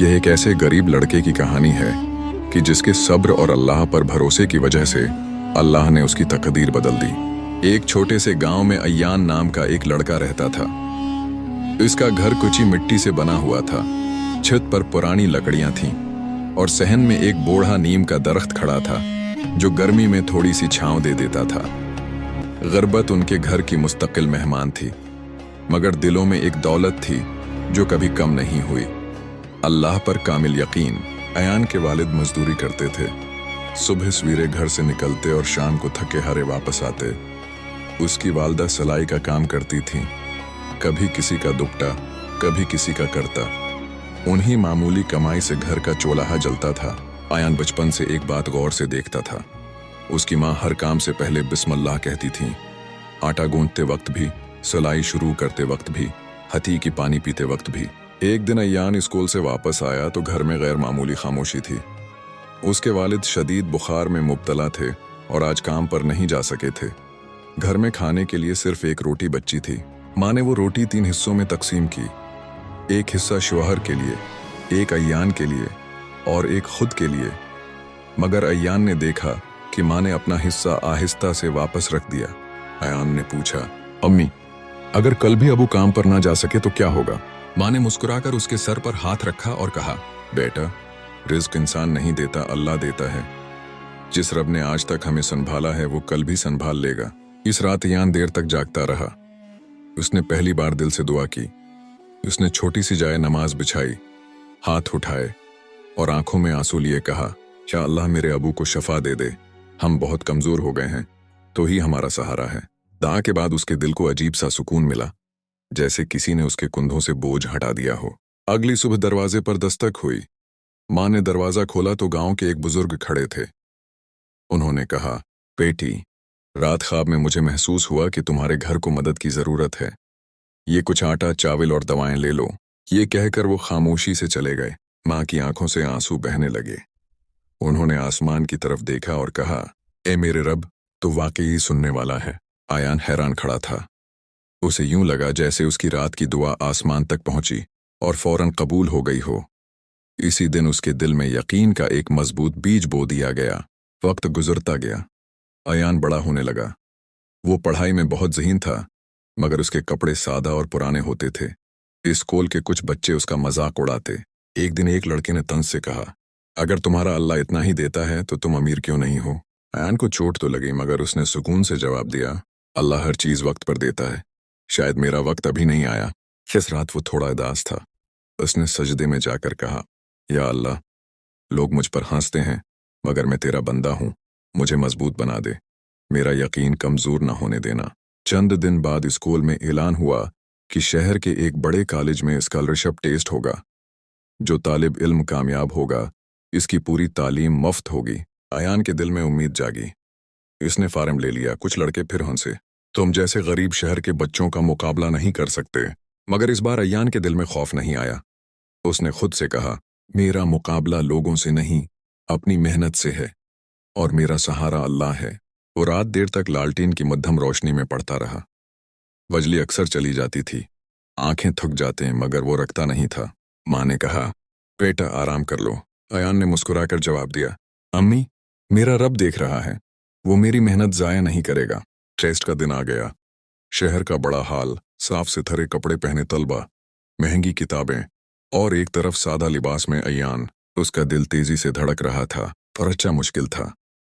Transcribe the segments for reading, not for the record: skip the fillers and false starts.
यह एक ऐसे गरीब लड़के की कहानी है कि जिसके सब्र और अल्लाह पर भरोसे की वजह से अल्लाह ने उसकी तकदीर बदल दी। एक छोटे से गांव में अय्यान नाम का एक लड़का रहता था। इसका घर कुची मिट्टी से बना हुआ था। छत पर पुरानी लकड़ियां थीं और सहन में एक बूढ़ा नीम का दरख्त खड़ा था जो गर्मी में थोड़ी सी छांव दे देता था। गुर्बत उनके घर की मुस्तकिल मेहमान थी, मगर दिलों में एक दौलत थी जो कभी कम नहीं हुई। अल्लाह पर कामिल यकीन। अयान के वालिद मजदूरी करते थे। सुबह सवेरे घर से निकलते और शाम को थके हारे वापस आते। उसकी वालदा सिलाई का काम करती थीं, कभी किसी का दुपट्टा, कभी किसी का करता। उन्हीं मामूली कमाई से घर का चूल्हा जलता था। अयान बचपन से एक बात गौर से देखता था। उसकी माँ हर काम से पहले बिस्मिल्लाह कहती थीं। आटा गूंथते वक्त भी, सिलाई शुरू करते वक्त भी, हथी की पानी पीते वक्त भी। एक दिन अय्यान स्कूल से वापस आया तो घर में गैर मामूली खामोशी थी। उसके वालिद शदीद बुखार में मुब्तला थे और आज काम पर नहीं जा सके थे। घर में खाने के लिए सिर्फ एक रोटी बची थी। माँ ने वो रोटी 3 हिस्सों में तकसीम की। एक हिस्सा शौहर के लिए, एक अय्यान के लिए और एक खुद के लिए। मगर अय्यान ने देखा कि माँ ने अपना हिस्सा आहिस्ता से वापस रख दिया। अय्यान ने पूछा, अम्मी, अगर कल भी अबू काम पर ना जा सके तो क्या होगा? माँ ने मुस्कुराकर उसके सर पर हाथ रखा और कहा, बेटा, रिज्क इंसान नहीं देता, अल्लाह देता है। जिस रब ने आज तक हमें संभाला है वो कल भी संभाल लेगा। इस रात अय्यान देर तक जागता रहा। उसने पहली बार दिल से दुआ की। उसने छोटी सी जाए नमाज बिछाई, हाथ उठाए और आंखों में आंसू लिए कहा, या अल्लाह मेरे अबू को शफा दे दे। हम बहुत कमजोर हो गए हैं, तो ही हमारा सहारा है। दुआ के बाद उसके दिल को अजीब सा सुकून मिला, जैसे किसी ने उसके कंधों से बोझ हटा दिया हो। अगली सुबह दरवाजे पर दस्तक हुई। माँ ने दरवाजा खोला तो गांव के एक बुजुर्ग खड़े थे। उन्होंने कहा, बेटी, रात ख्वाब में मुझे महसूस हुआ कि तुम्हारे घर को मदद की जरूरत है। ये कुछ आटा, चावल और दवाएं ले लो। ये कहकर वो खामोशी से चले गए। माँ की आंखों से आंसू बहने लगे। उन्होंने आसमान की तरफ देखा और कहा, ए मेरे रब, तो वाकई सुनने वाला है। अयान हैरान खड़ा था। उसे यूं लगा जैसे उसकी रात की दुआ आसमान तक पहुंची और फौरन कबूल हो गई हो। इसी दिन उसके दिल में यकीन का एक मजबूत बीज बो दिया गया। वक्त गुजरता गया। अयान बड़ा होने लगा। वो पढ़ाई में बहुत ज़हीन था, मगर उसके कपड़े सादा और पुराने होते थे। स्कूल के कुछ बच्चे उसका मजाक उड़ाते। एक दिन एक लड़के ने तंज से कहा, अगर तुम्हारा अल्लाह इतना ही देता है तो तुम अमीर क्यों नहीं हो? अयान को चोट तो लगी, मगर उसने सुकून से जवाब दिया, अल्लाह हर चीज़ वक्त पर देता है। शायद मेरा वक्त अभी नहीं आया। इस रात वो थोड़ा उदास था। उसने सजदे में जाकर कहा, या अल्लाह, लोग मुझ पर हंसते हैं, मगर मैं तेरा बंदा हूं। मुझे मजबूत बना दे, मेरा यकीन कमजोर ना होने देना। चंद दिन बाद स्कूल में ऐलान हुआ कि शहर के एक बड़े कॉलेज में स्कॉलरशिप टेस्ट होगा। जो तालिब इल्म कामयाब होगा, इसकी पूरी तालीम मुफ्त होगी। अयान के दिल में उम्मीद जागी। इसने फार्म ले लिया। कुछ लड़के फिर हंसे, तुम जैसे गरीब शहर के बच्चों का मुकाबला नहीं कर सकते। मगर इस बार अय्यान के दिल में खौफ नहीं आया। उसने खुद से कहा, मेरा मुकाबला लोगों से नहीं, अपनी मेहनत से है, और मेरा सहारा अल्लाह है। वो रात देर तक लालटीन की मध्यम रोशनी में पढ़ता रहा। वजली अक्सर चली जाती थी। आंखें थक जाते, मगर वो रखता नहीं था। माँ ने कहा, बेटा, आराम कर लो। अयान ने मुस्कुराकर जवाब दिया, अम्मी, मेरा रब देख रहा है, वो मेरी मेहनत जाया नहीं करेगा। टेस्ट का दिन आ गया। शहर का बड़ा हाल, साफ सुथरे कपड़े पहने तलबा, महंगी किताबें और एक तरफ सादा लिबास में अय्यान। उसका दिल तेजी से धड़क रहा था, पर अच्छा मुश्किल था,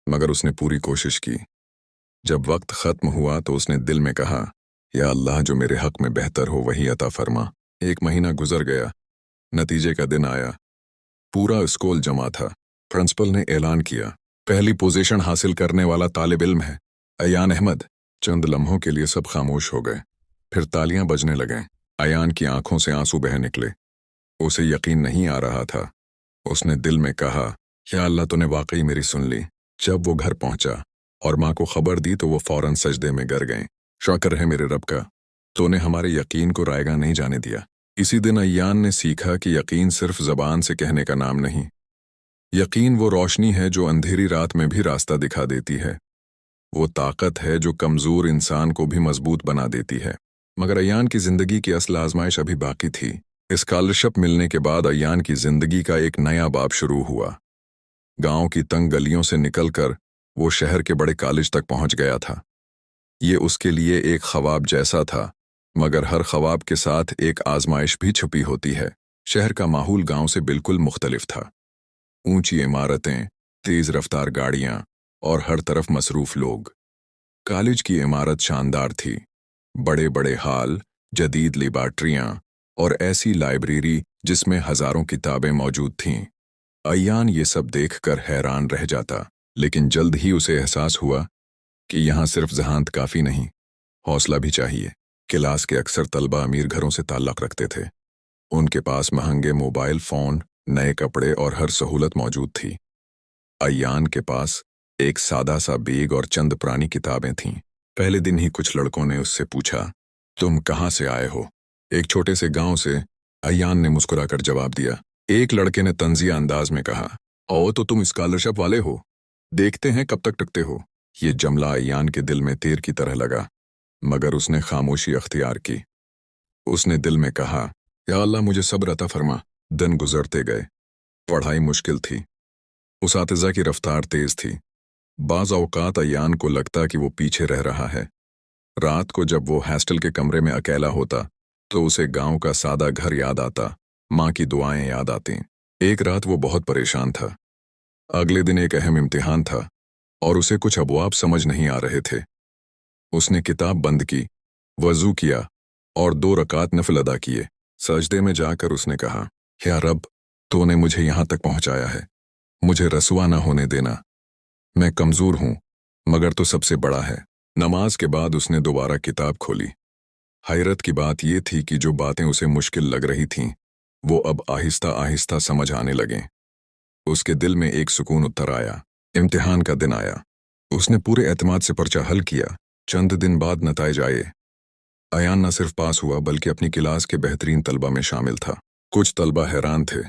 मगर उसने पूरी कोशिश की। जब वक्त खत्म हुआ तो उसने दिल में कहा, या अल्लाह, जो मेरे हक में बेहतर हो वही अता फरमा। 1 महीना गुजर गया। नतीजे का दिन आया। पूरा स्कूल जमा था। प्रिंसिपल ने ऐलान किया, पहली पोजीशन हासिल करने वाला तालिब इल्म है अय्यान अहमद। चंद लम्हों के लिए सब खामोश हो गए। फिर तालियां बजने लगें। अय्यान की आंखों से आंसू बह निकले। उसे यकीन नहीं आ रहा था। उसने दिल में कहा, या अल्लाह, तूने वाकई मेरी सुन ली। जब वो घर पहुंचा और माँ को खबर दी तो वो फौरन सजदे में गिर गए। शुक्र है मेरे रब का, तूने हमारे यकीन को रायगा नहीं जाने दिया। इसी दिन अय्यान ने सीखा कि यकीन सिर्फ जबान से कहने का नाम नहीं। यकीन वो रोशनी है जो अंधेरी रात में भी रास्ता दिखा देती है। वो ताकत है जो कमजोर इंसान को भी मजबूत बना देती है। मगर अय्यान की जिंदगी की असल आजमाइश अभी बाकी थी। स्कॉलरशिप मिलने के बाद अयान की जिंदगी का एक नया बाब शुरू हुआ। गांव की तंग गलियों से निकलकर वो शहर के बड़े कॉलेज तक पहुंच गया था। ये उसके लिए एक ख्वाब जैसा था, मगर हर ख्वाब के साथ एक आजमाइश भी छुपी होती है। शहर का माहौल गांव से बिल्कुल मुख्तलिफ था। ऊंची इमारतें, तेज रफ्तार गाड़ियां और हर तरफ मसरूफ लोग। कॉलेज की इमारत शानदार थी। बड़े बड़े हाल, जदीद लेबॉर्ट्रियां और ऐसी लाइब्रेरी जिसमें हजारों किताबें मौजूद थीं। अयान ये सब देखकर हैरान रह जाता, लेकिन जल्द ही उसे एहसास हुआ कि यहाँ सिर्फ ज़हानत काफ़ी नहीं, हौसला भी चाहिए। क्लास के अक्सर तलबा अमीर घरों से ताल्लुक़ रखते थे। उनके पास महंगे मोबाइल फ़ोन, नए कपड़े और हर सहूलत मौजूद थी। अयान के पास एक सादा सा बैग और चंद पुरानी किताबें थीं। पहले दिन ही कुछ लड़कों ने उससे पूछा, तुम कहाँ से आए हो? एक छोटे से गांव से, अयान ने मुस्कुराकर जवाब दिया। एक लड़के ने तंजिया अंदाज में कहा, ओ तो तुम स्कॉलरशिप वाले हो, देखते हैं कब तक टकते हो। ये जुमला अयान के दिल में तीर की तरह लगा, मगर उसने खामोशी अख्तियार की। उसने दिल में कहा, या अल्लाह मुझे सब्र अता फरमा। दिन गुजरते गए। पढ़ाई मुश्किल थी। उसातिज़ा की रफ्तार तेज थी। बाज़ औक़ात अयान को लगता कि वो पीछे रह रहा है। रात को जब वो हॉस्टल के कमरे में अकेला होता तो उसे गांव का सादा घर याद आता, माँ की दुआएं याद आती। एक रात वो बहुत परेशान था। अगले दिन एक अहम इम्तिहान था और उसे कुछ अबवाब समझ नहीं आ रहे थे। उसने किताब बंद की, वज़ू किया और 2 रकात नफल अदा किए। सजदे में जाकर उसने कहा, या रब, तूने मुझे यहाँ तक पहुँचाया है, मुझे रसवा ना होने देना। मैं कमज़ोर हूँ, मगर तो सबसे बड़ा है। नमाज के बाद उसने दोबारा किताब खोली। हैरत की बात यह थी कि जो बातें उसे मुश्किल लग रही थीं, वो अब आहिस्ता आहिस्ता समझ आने लगें। उसके दिल में एक सुकून उतर आया। इम्तिहान का दिन आया। उसने पूरे एतमाद से पर्चा हल किया। चंद दिन बाद नताइज आए। अयान न सिर्फ पास हुआ बल्कि अपनी क्लास के बेहतरीन तलबा में शामिल था। कुछ तलबा हैरान थे।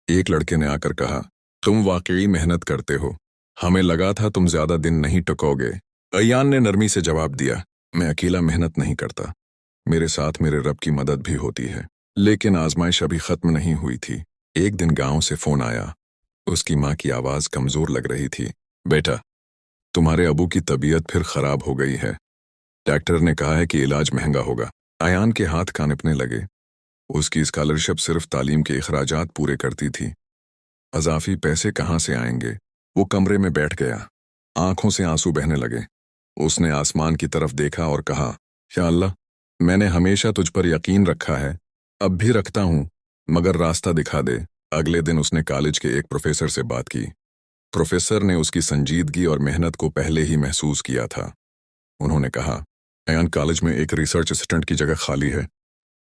एक लड़के ने आकर कहा, तुम वाकई मेहनत करते हो, हमें लगा था तुम ज्यादा दिन नहीं टकोगे। अयान ने नरमी से जवाब दिया, मैं अकेला मेहनत नहीं करता, मेरे साथ मेरे रब की मदद भी होती है। लेकिन आजमाइश अभी खत्म नहीं हुई थी। एक दिन गांव से फोन आया। उसकी माँ की आवाज कमजोर लग रही थी। बेटा, तुम्हारे अबू की तबीयत फिर खराब हो गई है। डॉक्टर ने कहा है कि इलाज महंगा होगा। अयान के हाथ कांपने लगे। उसकी स्कॉलरशिप सिर्फ तालीम के अखराजात पूरे करती थी। अजाफी पैसे कहाँ से आएंगे? वो कमरे में बैठ गया। आंखों से आंसू बहने लगे। उसने आसमान की तरफ देखा और कहा, या अल्लाह, मैंने हमेशा तुझ पर यकीन रखा है, अब भी रखता हूँ, मगर रास्ता दिखा दे। अगले दिन उसने कॉलेज के एक प्रोफेसर से बात की। प्रोफेसर ने उसकी संजीदगी और मेहनत को पहले ही महसूस किया था। उन्होंने कहा, अयान, कॉलेज में एक रिसर्च असिस्टेंट की जगह खाली है।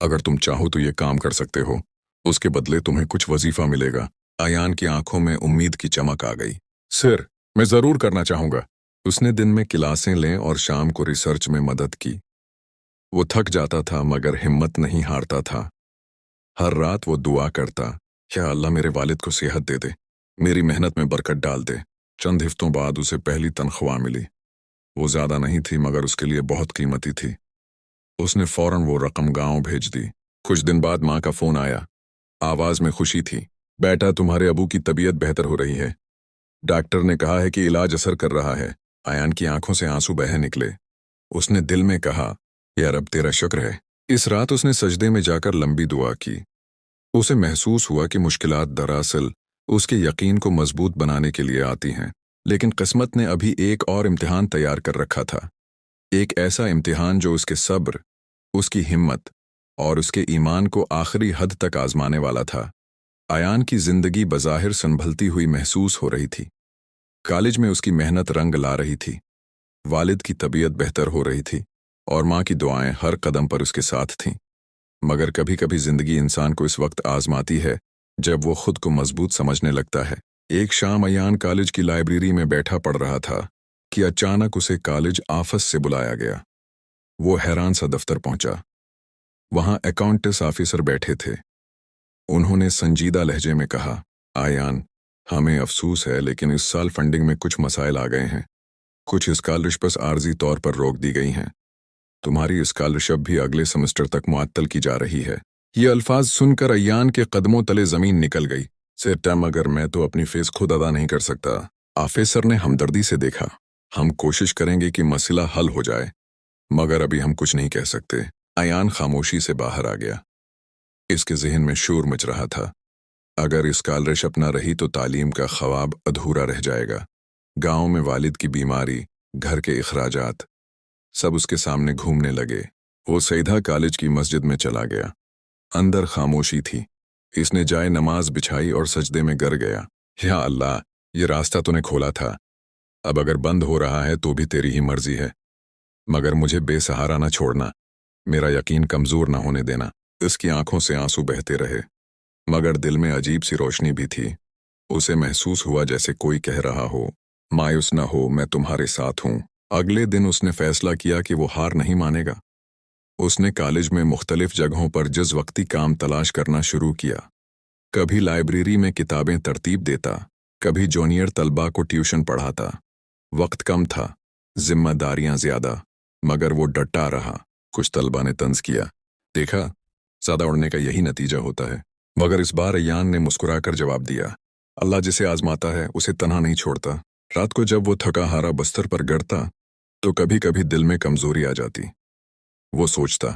अगर तुम चाहो तो ये काम कर सकते हो। उसके बदले तुम्हें कुछ वजीफा मिलेगा। अयान की आंखों में उम्मीद की चमक आ गई। सर, मैं जरूर करना चाहूंगा। उसने दिन में क्लासें लें और शाम को रिसर्च में मदद की। वो थक जाता था मगर हिम्मत नहीं हारता था। हर रात वो दुआ करता, या अल्लाह, मेरे वालिद को सेहत दे दे, मेरी मेहनत में बरकत डाल दे। चंद हफ्तों बाद उसे पहली तनख्वाह मिली। वो ज्यादा नहीं थी मगर उसके लिए बहुत कीमती थी। उसने फौरन वो रकम गांव भेज दी। कुछ दिन बाद माँ का फोन आया। आवाज में खुशी थी। बेटा, तुम्हारे अबू की तबीयत बेहतर हो रही है। डॉक्टर ने कहा है कि इलाज असर कर रहा है। अयान की आंखों से आंसू बह निकले। उसने दिल में कहा, या रब, तेरा शुक्र है। इस रात उसने सजदे में जाकर लंबी दुआ की। उसे महसूस हुआ कि मुश्किलात दरअसल उसके यकीन को मजबूत बनाने के लिए आती हैं। लेकिन किस्मत ने अभी एक और इम्तिहान तैयार कर रखा था। एक ऐसा इम्तिहान जो उसके सब्र, उसकी हिम्मत और उसके ईमान को आखिरी हद तक आजमाने वाला था। अयान की जिंदगी बज़ाहिर संभलती हुई महसूस हो रही थी। कॉलेज में उसकी मेहनत रंग ला रही थी। वालिद की तबीयत बेहतर हो रही थी और माँ की दुआएं हर कदम पर उसके साथ थीं। मगर कभी कभी जिंदगी इंसान को इस वक्त आजमाती है जब वो खुद को मजबूत समझने लगता है। एक शाम अयान कॉलेज की लाइब्रेरी में बैठा पढ़ रहा था कि अचानक उसे कॉलेज आफस से बुलाया गया। वो हैरान सा दफ्तर पहुंचा। वहां अकाउंटेंस ऑफिसर बैठे थे। उन्होंने संजीदा लहजे में कहा, अयान, हमें अफसोस है लेकिन इस साल फंडिंग में कुछ मसाइल आ गए हैं। कुछ स्कॉलरशिप्स आर्जी तौर पर रोक दी गई हैं। तुम्हारी स्कॉलरशिप भी अगले सेमेस्टर तक मुअत्तल की जा रही है। ये अल्फाज सुनकर अय्यान के कदमों तले जमीन निकल गई। सेटा मगर मैं तो अपनी फीस खुद अदा नहीं कर सकता। ऑफिसर ने हमदर्दी से देखा। हम कोशिश करेंगे कि मसला हल हो जाए, मगर अभी हम कुछ नहीं कह सकते। अय्यान खामोशी से बाहर आ गया। इसके जहन में शोर मच रहा था। अगर स्कॉलरशिप न रही तो तालीम का ख्वाब अधूरा रह जाएगा। गांव में वालिद की बीमारी, घर के अखराजात, सब उसके सामने घूमने लगे। वो सीधा कॉलेज की मस्जिद में चला गया। अंदर खामोशी थी। इसने जाए नमाज बिछाई और सजदे में गिर गया। या अल्लाह, ये रास्ता तूने खोला था, अब अगर बंद हो रहा है तो भी तेरी ही मर्जी है, मगर मुझे बेसहारा न छोड़ना, मेरा यकीन कमजोर न होने देना। इसकी आंखों से आंसू बहते रहे, मगर दिल में अजीब सी रोशनी भी थी। उसे महसूस हुआ जैसे कोई कह रहा हो, मायूस न हो, मैं तुम्हारे साथ हूं। अगले दिन उसने फैसला किया कि वो हार नहीं मानेगा। उसने कॉलेज में मुख्तलिफ जगहों पर जिस वक्ती काम तलाश करना शुरू किया। कभी लाइब्रेरी में किताबें तरतीब देता, कभी जूनियर तलबा को ट्यूशन पढ़ाता। वक्त कम था, जिम्मेदारियां ज्यादा, मगर वो डटा रहा। कुछ तलबा ने तंज किया, देखा, सादा उड़ने का यही नतीजा होता है। मगर इस बार अय्यान ने मुस्कुराकर जवाब दिया, अल्लाह जिसे आजमाता है उसे तन्हा नहीं छोड़ता। रात को जब वो थका हारा बिस्तर पर गिरता तो कभी कभी दिल में कमजोरी आ जाती। वो सोचता,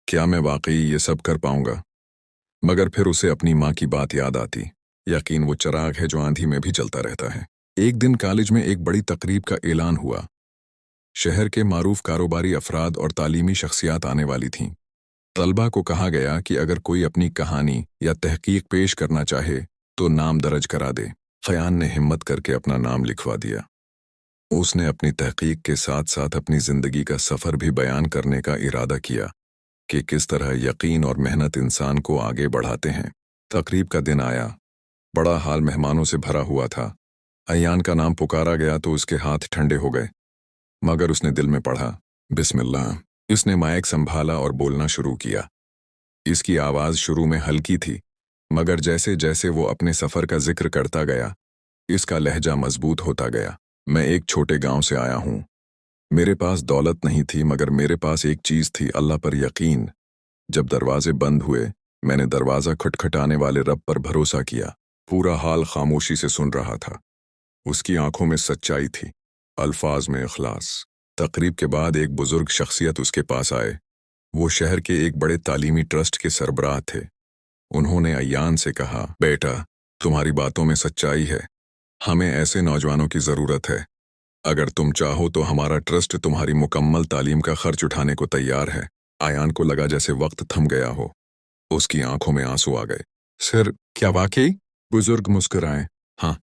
क्या मैं वाकई ये सब कर पाऊंगा? मगर फिर उसे अपनी माँ की बात याद आती, यकीन वो चिराग है जो आंधी में भी जलता रहता है। एक दिन कॉलेज में एक बड़ी तकरीब का ऐलान हुआ। शहर के मारूफ कारोबारी अफराद और तालीमी शख्सियात आने वाली थीं। तलबा को कहा गया कि अगर कोई अपनी कहानी या तहकीक पेश करना चाहे तो नाम दर्ज करा दे। फ़यान ने हिम्मत करके अपना नाम लिखवा दिया। उसने अपनी तहकीक के साथ साथ अपनी ज़िंदगी का सफ़र भी बयान करने का इरादा किया कि किस तरह यकीन और मेहनत इंसान को आगे बढ़ाते हैं। तकरीब का दिन आया। बड़ा हाल मेहमानों से भरा हुआ था। अय्यान का नाम पुकारा गया तो उसके हाथ ठंडे हो गए, मगर उसने दिल में पढ़ा, बिस्मिल्लाह। इसने माइक संभाला और बोलना शुरू किया। इसकी आवाज़ शुरू में हल्की थी, मगर जैसे जैसे वो अपने सफ़र का जिक्र करता गया, इसका लहजा मजबूत होता गया। मैं एक छोटे गांव से आया हूँ। मेरे पास दौलत नहीं थी, मगर मेरे पास एक चीज़ थी, अल्लाह पर यकीन। जब दरवाजे बंद हुए, मैंने दरवाज़ा खटखटाने वाले रब पर भरोसा किया। पूरा हाल खामोशी से सुन रहा था। उसकी आंखों में सच्चाई थी, अल्फाज में इखलास। तकरीब के बाद एक बुजुर्ग शख्सियत उसके पास आए। वो शहर के एक बड़े तालीमी ट्रस्ट के सरबराह थे। उन्होंने अय्यान से कहा, बेटा, तुम्हारी बातों में सच्चाई है। हमें ऐसे नौजवानों की ज़रूरत है। अगर तुम चाहो तो हमारा ट्रस्ट तुम्हारी मुकम्मल तालीम का खर्च उठाने को तैयार है। अय्यान को लगा जैसे वक्त थम गया हो। उसकी आंखों में आंसू आ गए। सर, क्या वाकई? बुजुर्ग मुस्कुराए। हाँ,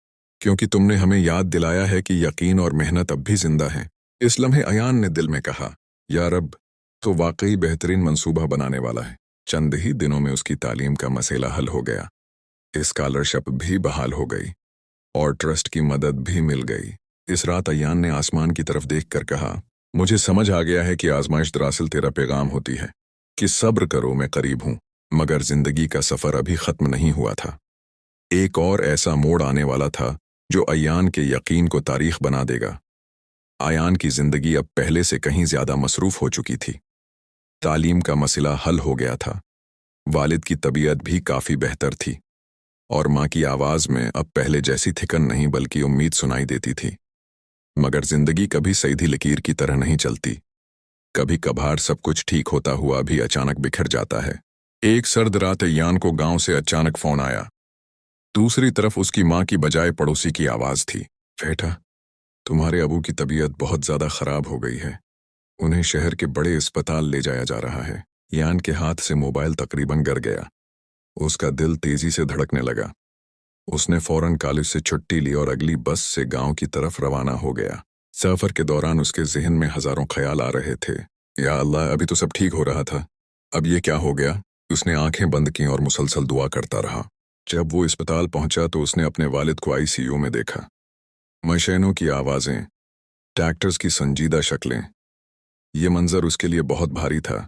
क्योंकि तुमने हमें याद दिलाया है कि यकीन और मेहनत अब भी जिंदा हैं। इस लम्हे अय्यान ने दिल में कहा, या रब, तो वाकई बेहतरीन मंसूबा बनाने वाला है। चंद ही दिनों में उसकी तालीम का मसला हल हो गया। स्कॉलरशिप भी बहाल हो गई और ट्रस्ट की मदद भी मिल गई। इस रात अय्यान ने आसमान की तरफ देखकर कहा, मुझे समझ आ गया है कि आजमाइश दरअसल तेरा पैगाम होती है कि सब्र करो, मैं करीब हूँ। मगर जिंदगी का सफ़र अभी ख़त्म नहीं हुआ था। एक और ऐसा मोड़ आने वाला था जो अय्यान के यकीन को तारीख बना देगा। अय्यान की जिंदगी अब पहले से कहीं ज्यादा मसरूफ हो चुकी थी। तालीम का मसला हल हो गया था। वालिद की तबीयत भी काफ़ी बेहतर थी और माँ की आवाज़ में अब पहले जैसी थिकन नहीं बल्कि उम्मीद सुनाई देती थी। मगर जिंदगी कभी सीधी लकीर की तरह नहीं चलती। कभी कभार सब कुछ ठीक होता हुआ भी अचानक बिखर जाता है। एक सर्द रात अय्यान को गांव से अचानक फोन आया। दूसरी तरफ उसकी माँ की बजाय पड़ोसी की आवाज़ थी, बेटा, तुम्हारे अबू की तबीयत बहुत ज़्यादा ख़राब हो गई है। उन्हें शहर के बड़े अस्पताल ले जाया जा रहा है। अय्यान के हाथ से मोबाइल तकरीबन गिर गया। उसका दिल तेजी से धड़कने लगा। उसने फौरन कॉलेज से छुट्टी ली और अगली बस से गांव की तरफ रवाना हो गया। सफ़र के दौरान उसके जहन में हज़ारों ख्याल आ रहे थे। या अल्लाह, अभी तो सब ठीक हो रहा था, अब ये क्या हो गया? उसने आंखें बंद की और मुसलसल दुआ करता रहा। जब वो अस्पताल पहुंचा तो उसने अपने वालिद को आईसीयू में देखा। मशीनों की आवाज़ें, डॉक्टर्स की संजीदा शक्लें, ये मंजर उसके लिए बहुत भारी था।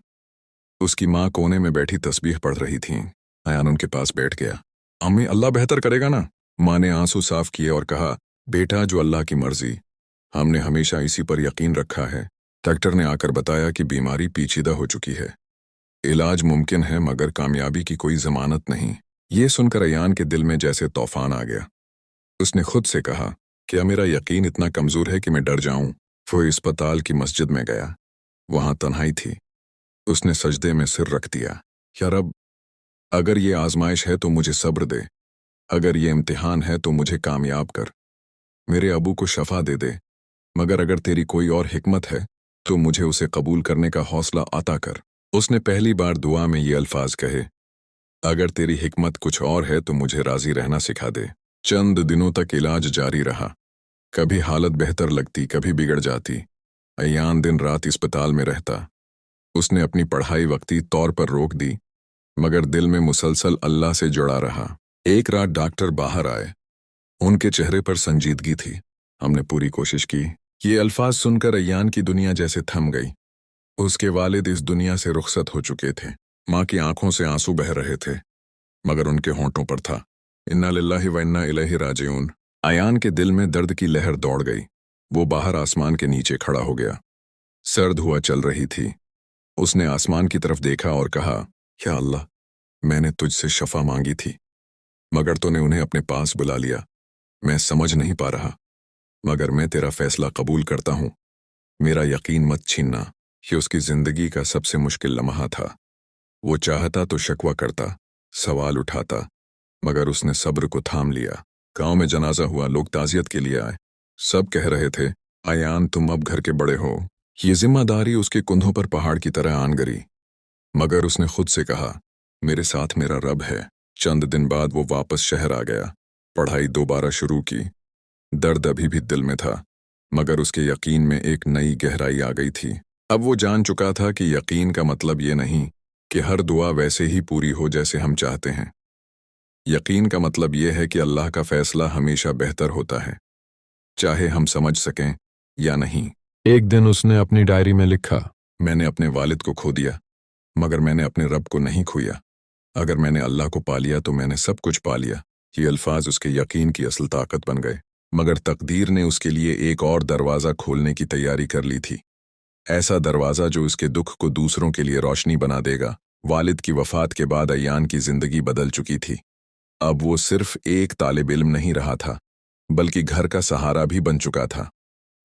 उसकी माँ कोने में बैठी तस्बीह पढ़ रही थीं। अय्यान उनके पास बैठ गया। अम्मी, अल्लाह बेहतर करेगा ना? माँ ने आंसू साफ किए और कहा, बेटा, जो अल्लाह की मर्जी, हमने हमेशा इसी पर यकीन रखा है। डॉक्टर ने आकर बताया कि बीमारी पेचीदा हो चुकी है। इलाज मुमकिन है मगर कामयाबी की कोई जमानत नहीं। ये सुनकर अयान के दिल में जैसे तूफान आ गया। उसने खुद से कहा, क्या मेरा यकीन इतना कमजोर है कि मैं डर जाऊं? वो अस्पताल की मस्जिद में गया। वहां तन्हाई थी। उसने सजदे में सिर रख दिया। या रब, अगर ये आजमाइश है तो मुझे सब्र दे, अगर ये इम्तिहान है तो मुझे कामयाब कर। मेरे अबू को शफा दे दे, मगर अगर तेरी कोई और हिकमत है तो मुझे उसे कबूल करने का हौसला अता कर। उसने पहली बार दुआ में ये अल्फाज कहे, अगर तेरी हिकमत कुछ और है तो मुझे राजी रहना सिखा दे। चंद दिनों तक इलाज जारी रहा। कभी हालत बेहतर लगती, कभी बिगड़ जाती। अयान दिन रात अस्पताल में रहता। उसने अपनी पढ़ाई वक्ती तौर पर रोक दी, मगर दिल में मुसलसल अल्लाह से जुड़ा रहा। एक रात डॉक्टर बाहर आए। उनके चेहरे पर संजीदगी थी। हमने पूरी कोशिश की। ये अल्फाज सुनकर अयान की दुनिया जैसे थम गई। उसके वालिद इस दुनिया से रुखसत हो चुके थे। माँ की आंखों से आंसू बह रहे थे, मगर उनके होंठों पर था, इन्ना लिल्लाहि व इन्ना इलैहि राजिऊन। अयान के दिल में दर्द की लहर दौड़ गई। वो बाहर आसमान के नीचे खड़ा हो गया। सर्द हुआ चल रही थी। उसने आसमान की तरफ देखा और कहा, या अल्लाह, मैंने तुझसे शफा मांगी थी, मगर तूने उन्हें अपने पास बुला लिया। मैं समझ नहीं पा रहा, मगर मैं तेरा फैसला कबूल करता हूँ। मेरा यकीन मत छीनना। ये उसकी जिंदगी का सबसे मुश्किल लम्हा था। वो चाहता तो शकवा करता, सवाल उठाता, मगर उसने सब्र को थाम लिया। गांव में जनाजा हुआ। लोग ताजियत के लिए आए। सब कह रहे थे, अयान तुम अब घर के बड़े हो। ये जिम्मेदारी उसके कंधों पर पहाड़ की तरह आन गिरी। मगर उसने खुद से कहा, मेरे साथ मेरा रब है। चंद दिन बाद वो वापस शहर आ गया। पढ़ाई दोबारा शुरू की। दर्द अभी भी दिल में था, मगर उसके यकीन में एक नई गहराई आ गई थी। अब वो जान चुका था कि यकीन का मतलब ये नहीं कि हर दुआ वैसे ही पूरी हो जैसे हम चाहते हैं। यकीन का मतलब ये है कि अल्लाह का फैसला हमेशा बेहतर होता है, चाहे हम समझ सकें या नहीं। एक दिन उसने अपनी डायरी में लिखा, मैंने अपने वालिद को खो दिया, मगर मैंने अपने रब को नहीं खोया। अगर मैंने अल्लाह को पा लिया तो मैंने सब कुछ पा लिया। ये अल्फाज उसके यकीन की असल ताकत बन गए। मगर तकदीर ने उसके लिए एक और दरवाज़ा खोलने की तैयारी कर ली थी। ऐसा दरवाज़ा जो उसके दुख को दूसरों के लिए रोशनी बना देगा। वालिद की वफ़ात के बाद अयान की ज़िंदगी बदल चुकी थी। अब वो सिर्फ एक तालिब इल्म नहीं रहा था, बल्कि घर का सहारा भी बन चुका था।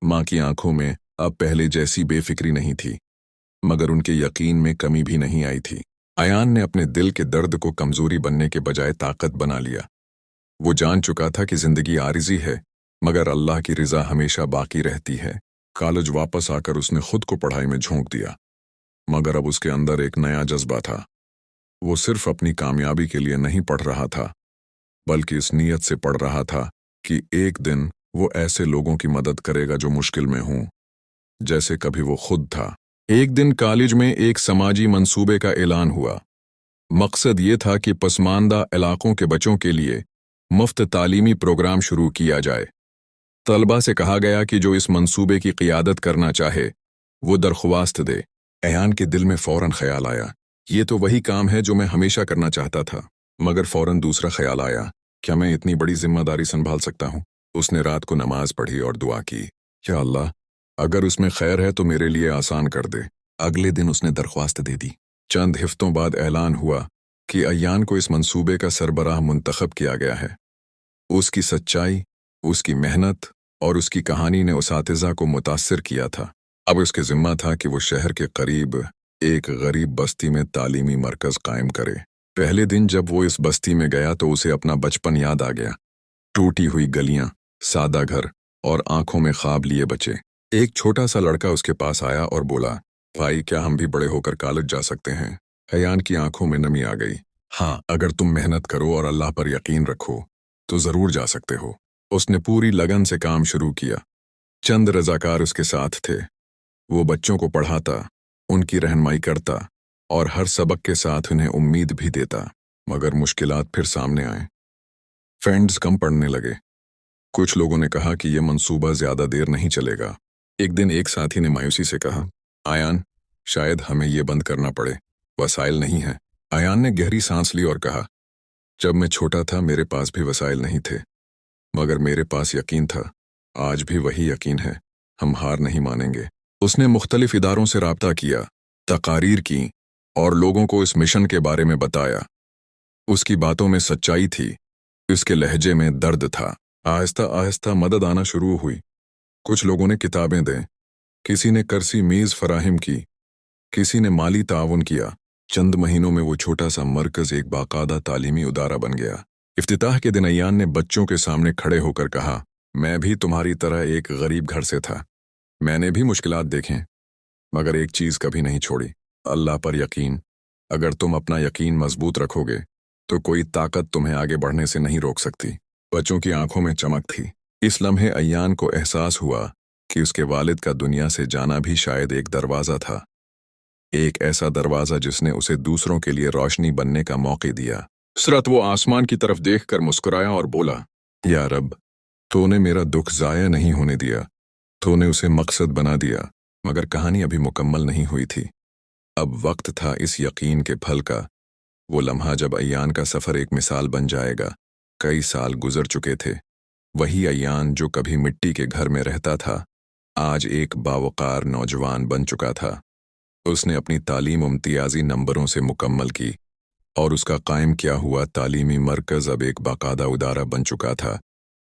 माँ की आंखों में अब पहले जैसी बेफिक्री नहीं थी, मगर उनके यकीन में कमी भी नहीं आई थी। अयान ने अपने दिल के दर्द को कमज़ोरी बनने के बजाय ताकत बना लिया। वो जान चुका था कि ज़िंदगी आरिज़ी है, मगर अल्लाह की रिज़ा हमेशा बाकी रहती है। कॉलेज वापस आकर उसने खुद को पढ़ाई में झोंक दिया, मगर अब उसके अंदर एक नया जज्बा था। वो सिर्फ अपनी कामयाबी के लिए नहीं पढ़ रहा था, बल्कि इस नीयत से पढ़ रहा था कि एक दिन वो ऐसे लोगों की मदद करेगा जो मुश्किल में हों, जैसे कभी वो खुद था। एक दिन कॉलेज में एक समाजी मंसूबे का ऐलान हुआ। मकसद ये था कि पसमानदा इलाकों के बच्चों के लिए मुफ्त तालीमी प्रोग्राम शुरू किया जाए। तलबा से कहा गया कि जो इस मंसूबे की क़ियादत करना चाहे वो दरख्वास्त दे। अयान के दिल में फ़ौरन ख्याल आया, ये तो वही काम है जो मैं हमेशा करना चाहता था। मगर फ़ौरन दूसरा ख्याल आया, क्या मैं इतनी बड़ी जिम्मेदारी संभाल सकता हूँ? उसने रात को नमाज पढ़ी और दुआ की, या अल्लाह, अगर उसमें खैर है तो मेरे लिए आसान कर दे। अगले दिन उसने दरख्वास्त दे दी। चंद हफ्तों बाद ऐलान हुआ कि अयान को इस मंसूबे का सरबराह मुंतखब किया गया है। उसकी सच्चाई, उसकी मेहनत और उसकी कहानी ने उसातिज़ा को मुतासिर किया था। अब उसके ज़िम्मा था कि वो शहर के करीब एक गरीब बस्ती में तालीमी मरकज़ कायम करे। पहले दिन जब वो इस बस्ती में गया तो उसे अपना बचपन याद आ गया। टूटी हुई गलियां, सादा घर और आंखों में ख्वाब लिए बच्चे। एक छोटा सा लड़का उसके पास आया और बोला, भाई, क्या हम भी बड़े होकर कॉलेज जा सकते हैं? अयान की आंखों में नमी आ गई। हाँ, अगर तुम मेहनत करो और अल्लाह पर यकीन रखो तो ज़रूर जा सकते हो। उसने पूरी लगन से काम शुरू किया। चंद रज़ाकार उसके साथ थे। वो बच्चों को पढ़ाता, उनकी रहनुमाई करता और हर सबक के साथ उन्हें उम्मीद भी देता। मगर मुश्किलात फिर सामने आए। फ्रेंड्स कम पढ़ने लगे। कुछ लोगों ने कहा कि यह मंसूबा ज़्यादा देर नहीं चलेगा। एक दिन एक साथी ने मायूसी से कहा, आयान, शायद हमें यह बंद करना पड़े, वसाइल नहीं है। आयान ने गहरी सांस ली और कहा, जब मैं छोटा था मेरे पास भी वसाइल नहीं थे, मगर मेरे पास यकीन था। आज भी वही यकीन है, हम हार नहीं मानेंगे। उसने मुख्तलिफ इदारों से राब्ता किया, तकारीर की, और लोगों को इस मिशन के बारे में बताया। उसकी बातों में सच्चाई थी, उसके लहजे में दर्द था। आहिस्ता आहिस्ता मदद आना शुरू हुई। कुछ लोगों ने किताबें दें, किसी ने करसी मीज़ फराहिम की, किसी ने माली ताउन किया। चंद महीनों में वो छोटा सा मरकज एक बाकायदा तालीमी उदारा बन गया। इफ्तिताह के दिन अयान ने बच्चों के सामने खड़े होकर कहा, मैं भी तुम्हारी तरह एक गरीब घर से था। मैंने भी मुश्किलात देखें, मगर एक चीज़ कभी नहीं छोड़ी, अल्लाह पर यकीन। अगर तुम अपना यकीन मजबूत रखोगे तो कोई ताकत तुम्हें आगे बढ़ने से नहीं रोक सकती। बच्चों की आंखों में चमक थी। इस लम्हे अयान को एहसास हुआ कि उसके वालिद का दुनिया से जाना भी शायद एक दरवाज़ा था, एक ऐसा दरवाज़ा जिसने उसे दूसरों के लिए रोशनी बनने का मौका दिया। सुरत वो आसमान की तरफ देखकर मुस्कुराया और बोला, या रब, तूने मेरा दुख ज़ाया नहीं होने दिया, तूने उसे मकसद बना दिया। मगर कहानी अभी मुकम्मल नहीं हुई थी। अब वक्त था इस यकीन के फल का, वो लम्हा जब अयान का सफ़र एक मिसाल बन जाएगा। कई साल गुजर चुके थे। वही अयान जो कभी मिट्टी के घर में रहता था, आज एक बावकार नौजवान बन चुका था। उसने अपनी तालीम इम्तियाजी नंबरों से मुकम्मल की और उसका कायम किया हुआ तालीमी मरकज़ अब एक बाकायदा उदारा बन चुका था,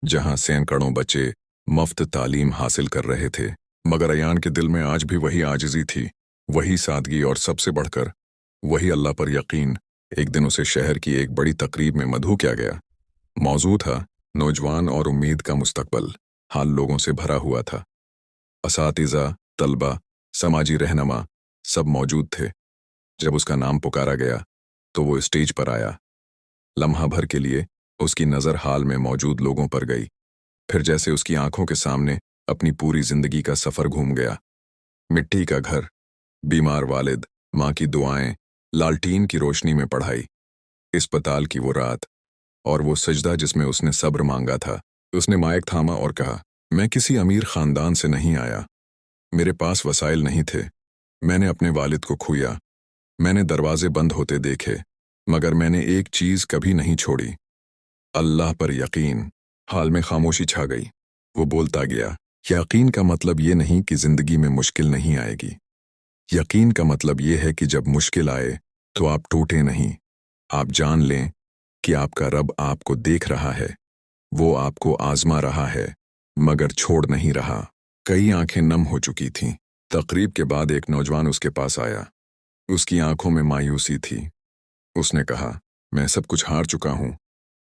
जहां सैकड़ों बच्चे मुफ्त तालीम हासिल कर रहे थे। मगर अयान के दिल में आज भी वही आजिज़ी थी, वही सादगी और सबसे बढ़कर वही अल्लाह पर यकीन। एक दिन उसे शहर की एक बड़ी तकरीब में मधु किया गया। मौजू था नौजवान और उम्मीद का मुस्तकबल। हाल लोगों से भरा हुआ था। असातिज़ा, तलबा, समाजी रहनुमा सब मौजूद थे। जब उसका नाम पुकारा गया तो वो स्टेज पर आया। लम्हा भर के लिए उसकी नज़र हाल में मौजूद लोगों पर गई, फिर जैसे उसकी आंखों के सामने अपनी पूरी जिंदगी का सफ़र घूम गया। मिट्टी का घर, बीमार वालिद, माँ की दुआएं, लालटीन की रोशनी में पढ़ाई, अस्पताल की वो रात और वो सजदा जिसमें उसने सब्र मांगा था। उसने माइक थामा और कहा, मैं किसी अमीर ख़ानदान से नहीं आया, मेरे पास वसाइल नहीं थे, मैंने अपने वालिद को खोया, मैंने दरवाजे बंद होते देखे, मगर मैंने एक चीज़ कभी नहीं छोड़ी, अल्लाह पर यकीन। हाल में खामोशी छा गई। वो बोलता गया, यकीन का मतलब ये नहीं कि ज़िंदगी में मुश्किल नहीं आएगी। यकीन का मतलब ये है कि जब मुश्किल आए तो आप टूटे नहीं। आप जान लें कि आपका रब आपको देख रहा है, वो आपको आजमा रहा है, मगर छोड़ नहीं रहा। कई आंखें नम हो चुकी थीं। तकरीब के बाद एक नौजवान उसके पास आया। उसकी आंखों में मायूसी थी। उसने कहा, मैं सब कुछ हार चुका हूँ,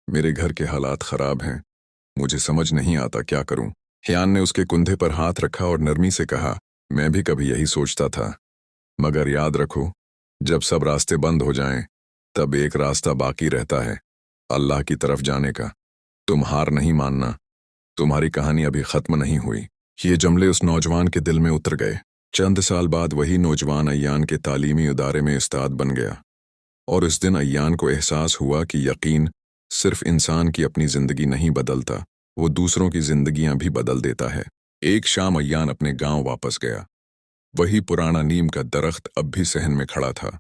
मेरे घर के हालात ख़राब हैं, मुझे समझ नहीं आता क्या करूँ। अयान ने उसके कंधे पर हाथ रखा और नरमी से कहा, मैं भी कभी यही सोचता था, मगर याद रखो, जब सब रास्ते बंद हो जाएं, तब एक रास्ता बाकी रहता है, अल्लाह की तरफ जाने का। तुम हार नहीं मानना, तुम्हारी कहानी अभी ख़त्म नहीं हुई। ये जुमले उस नौजवान के दिल में उतर गए। चंद साल बाद वही नौजवान अयान के तालीमी इदारे में उस्ताद बन गया, और इस दिन अयान को एहसास हुआ कि यकीन सिर्फ इंसान की अपनी ज़िंदगी नहीं बदलता, वो दूसरों की ज़िंदगियां भी बदल देता है। एक शाम अयान अपने गांव वापस गया। वही पुराना नीम का दरख्त अब भी सहन में खड़ा था।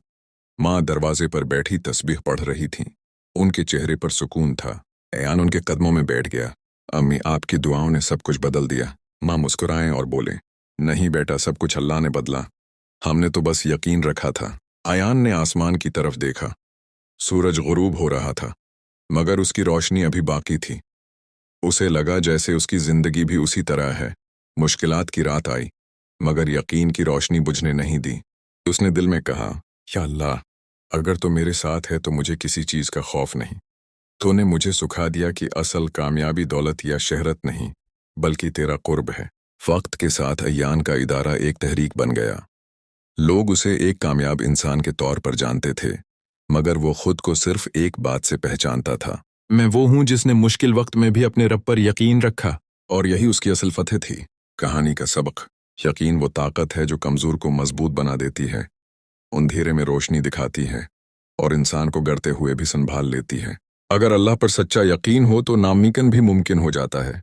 माँ दरवाजे पर बैठी तस्बीह पढ़ रही थीं। उनके चेहरे पर सुकून था। अयान उनके कदमों में बैठ गया। अम्मी, आपकी दुआओं ने सब कुछ बदल दिया। माँ मुस्कुराएं और बोले, नहीं बेटा, सब कुछ अल्लाह ने बदला, हमने तो बस यकीन रखा था। अयान ने आसमान की तरफ देखा। सूरज गुरूब हो रहा था, मगर उसकी रोशनी अभी बाकी थी। उसे लगा जैसे उसकी जिंदगी भी उसी तरह है। मुश्किलात की रात आई, मगर यकीन की रोशनी बुझने नहीं दी। उसने दिल में कहा, या अल्लाह, अगर तो मेरे साथ है तो मुझे किसी चीज़ का खौफ नहीं। तूने मुझे सिखा दिया कि असल कामयाबी दौलत या शहरत नहीं, बल्कि तेरा कुर्ब है। वक्त के साथ अयान का इदारा एक तहरीक बन गया। लोग उसे एक कामयाब इंसान के तौर पर जानते थे, मगर वो खुद को सिर्फ एक बात से पहचानता था, मैं वो हूं जिसने मुश्किल वक्त में भी अपने रब पर यकीन रखा। और यही उसकी असल फतेह थी। कहानी का सबक, यकीन वो ताकत है जो कमज़ोर को मजबूत बना देती है, अंधेरे में रोशनी दिखाती है और इंसान को गिरते हुए भी संभाल लेती है। अगर अल्लाह पर सच्चा यकीन हो तो नामुमकिन भी मुमकिन हो जाता है।